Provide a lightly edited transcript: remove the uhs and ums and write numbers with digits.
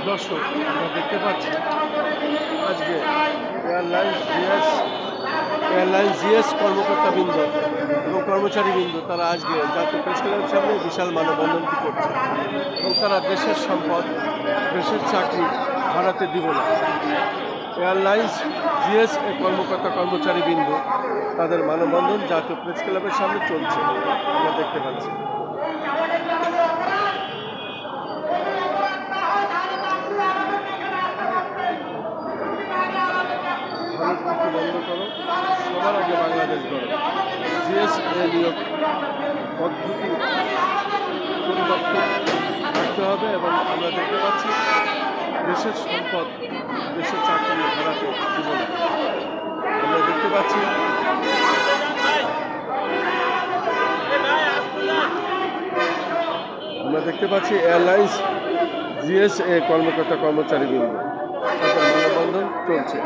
দর্শক, আমরা দেখতে পাচ্ছি আজকে এয়ারলাইন্স জিএস কর্মকর্তাবৃন্দ এবং কর্মচারীবৃন্দ তারা আজকে জাতীয় প্রেস ক্লাবের সামনে বিশাল মানববন্ধনটি করছে এবং তারা দেশের সম্পদ, দেশের চাকরি হারাতে দিব না। এয়ারলাইন্স জিএস কর্মচারীবৃন্দ তাদের মানববন্ধন জাতীয় প্রেস ক্লাবের সামনে চলছে, আমরা দেখতে পাচ্ছি। বন্ধ করো, সবার আগে বাংলাদেশ গড়ো। জিএস নিয়োগ পদ্ধতি পরিবর্তন রাখতে হবে এবং আমরা দেখতে পাচ্ছি দেশের সম্পদ, দেশের চাকরি হারাতে দিব না। আমরা দেখতে পাচ্ছি এয়ারলাইন্স জিএস কর্মচারীবৃন্দ তাদের মানববন্ধন চলছে।